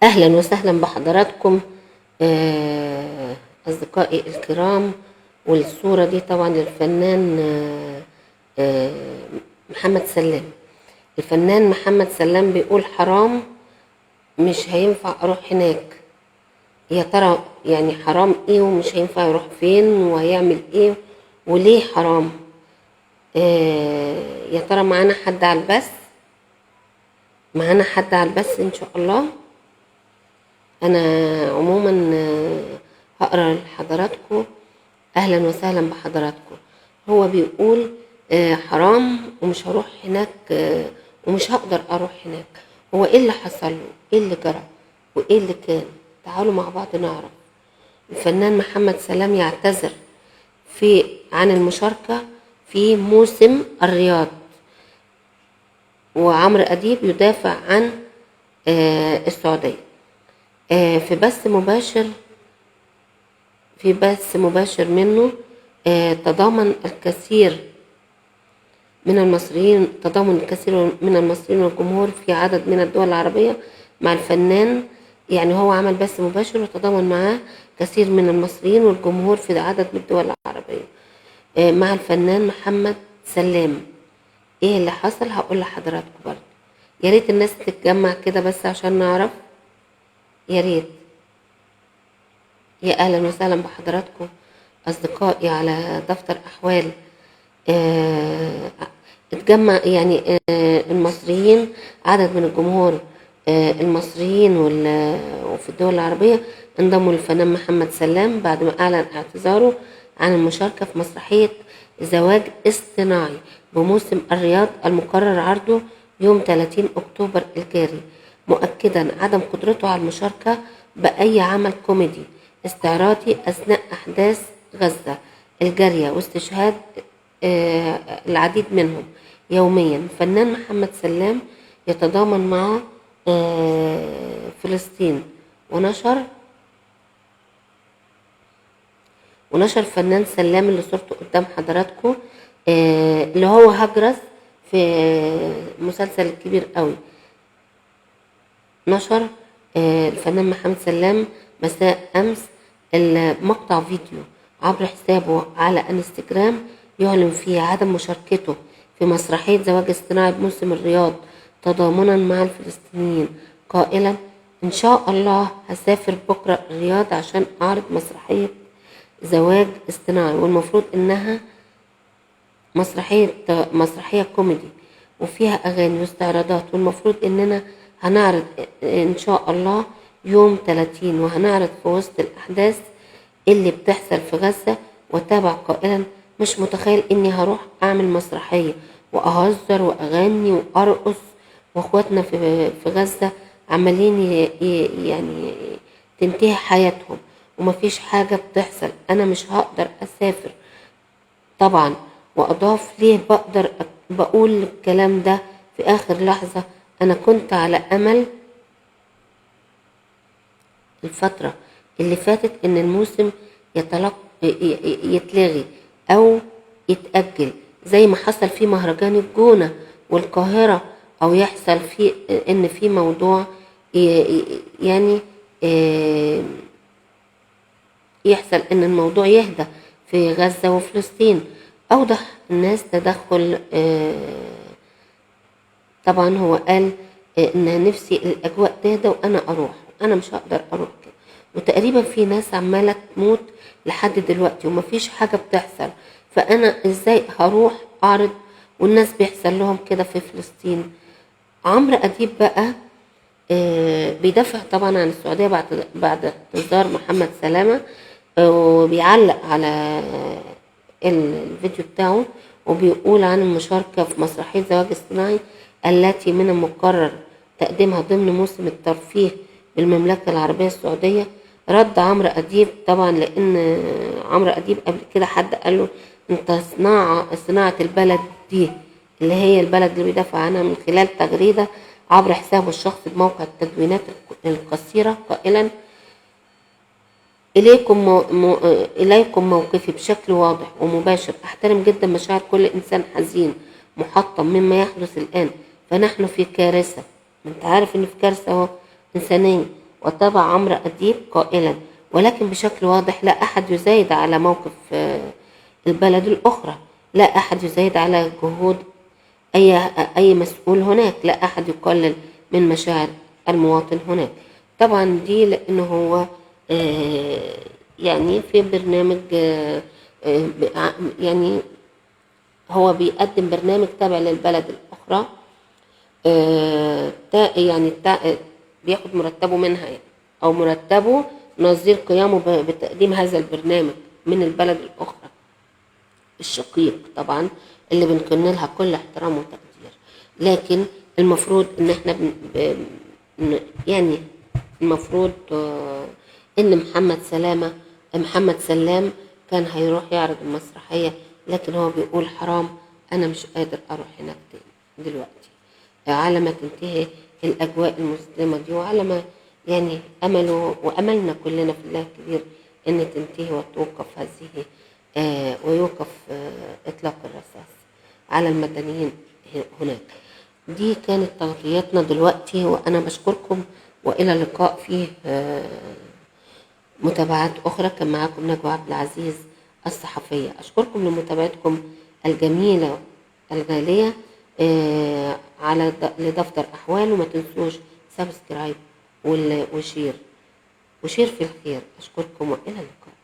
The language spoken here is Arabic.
أهلا وسهلا بحضراتكم أصدقائي الكرام. والصورة دي طبعا للفنان محمد سلام. الفنان محمد سلام بيقول حرام، مش هينفع أروح هناك. يا ترى يعني حرام إيه، ومش هينفع يروح فين، وهيعمل إيه، وليه حرام؟ يا ترى معانا حد على البث؟ معانا حد على البث إن شاء الله. انا عموما هقرا لحضراتكم. اهلا وسهلا بحضراتكم. هو بيقول حرام ومش هروح هناك، ومش هقدر اروح هناك. هو ايه اللي حصل له؟ ايه اللي جرى؟ وايه اللي كان؟ تعالوا مع بعض نعرف. الفنان محمد سلام يعتذر عن المشاركة في موسم الرياض، وعمرو أديب يدافع عن السعودية. في بث مباشر منه تضامن الكثير من المصريين والجمهور في عدد من الدول العربية مع الفنان. يعني هو عمل بث مباشر وتضامن معاه كثير من المصريين والجمهور في عدد من الدول العربية مع الفنان محمد سلام. ايه اللي حصل؟ هقول لحضراتكم برضه. يا ريت الناس تتجمع كده بس عشان نعرف، يا ريت. يا اهلا وسهلا بحضراتكم اصدقائي على دفتر احوال. اتجمع يعني المصريين، عدد من الجمهور المصريين وفي الدول العربية انضموا للفنان محمد سلام بعد ما اعلن اعتذاره عن المشاركة في مسرحية زواج اصطناعي بموسم الرياض المقرر عرضه يوم 30 اكتوبر الجاري، مؤكدا عدم قدرته على المشاركة بأي عمل كوميدي استعراضي أثناء أحداث غزة الجارية واستشهاد العديد منهم يوميا. فنان محمد سلام يتضامن مع فلسطين. ونشر فنان سلام اللي صورته قدام حضراتكم اللي هو هجرس في مسلسل الكبير قوي. نشر الفنان محمد سلام مساء أمس المقطع فيديو عبر حسابه على انستجرام يعلن فيه عدم مشاركته في مسرحية زواج اصطناعي بموسم الرياض تضامنا مع الفلسطينيين، قائلا إن شاء الله هسافر بكرة الرياض عشان أعرض مسرحية زواج اصطناعي، والمفروض إنها مسرحية كوميدي وفيها أغاني واستعراضات، والمفروض إننا هنعرض إن شاء الله يوم 30، وهنعرض في وسط الأحداث اللي بتحصل في غزة. وتابع قائلا مش متخيل إني هروح أعمل مسرحية وأهزر وأغني وأرقص، وأخواتنا في غزة عمالين يعني تنتهي حياتهم ومفيش حاجة بتحصل. أنا مش هقدر أسافر طبعا. وأضاف ليه بقول الكلام ده في آخر لحظة؟ أنا كنت على أمل الفترة اللي فاتت إن الموسم يتلغي أو يتأجل زي ما حصل في مهرجان الجونة والقاهرة، أو يحصل إن في موضوع يعني يحصل إن الموضوع يهدى في غزة وفلسطين. أوضح الناس تدخل طبعا هو قال إن نفسي الأجواء تهدى وأنا أروح، أنا مش هقدر أروح كده. وتقريبا في ناس عمالة تموت لحد دلوقتي ومفيش حاجة بتحصل، فأنا إزاي هروح أعرض والناس بيحصل لهم كده في فلسطين؟ عمرو أديب بقى بيدافع طبعا عن السعودية بعد اعتذار محمد سلامة، وبيعلق على الفيديو بتاعه وبيقول عن المشاركة في مسرحية زواج اصطناعي التي من المقرر تقديمها ضمن موسم الترفيه بالمملكة العربية السعودية. رد عمرو أديب طبعا، لأن عمرو أديب قبل كده حد قال له انت صناعة البلد دي اللي هي البلد اللي بيدافع عنها، من خلال تغريدة عبر حسابه الشخصي بموقع التدوينات القصيرة قائلا إليكم موقفي بشكل واضح ومباشر. أحترم جدا مشاعر كل إنسان حزين محطم مما يحدث الآن، فنحن في كارثة. انت عارف ان في كارثة اهو إنسانية، وتابع عمرو أديب قائلا: ولكن بشكل واضح لا أحد يزايد على موقف البلد الأخرى، لا أحد يزايد على جهود أي مسؤول هناك، لا أحد يقلل من مشاعر المواطن هناك. طبعا دي لأنه هو يعني في برنامج يعني هو بيقدم برنامج تابع للبلد الأخرى، يعني بياخد مرتبه منها يعني، أو مرتبه نظير قيامه بتقديم هذا البرنامج من البلد الأخرى الشقيق طبعا، اللي بنكن لها كل احترام وتقدير. لكن المفروض ان احنا يعني المفروض ان محمد سلام كان هيروح يعرض المسرحية، لكن هو بيقول حرام، انا مش قادر اروح هناك تاني دلوقتي، على ما تنتهي الاجواء المظلمة دي، وعلى ما يعني امله واملنا كلنا في الله الكبير ان تنتهي وتوقف هذه ويوقف إطلاق الرصاص على المدنيين هناك. دي كانت تغطياتنا دلوقتي، وأنا بشكركم، وإلى اللقاء فيه متابعات أخرى. كان معاكم نجوى عبد العزيز الصحفية. أشكركم لمتابعتكم الجميلة الغالية على لدفتر أحوال، وما تنسوش سبسكرايب وشير في الخير. أشكركم وإلى اللقاء.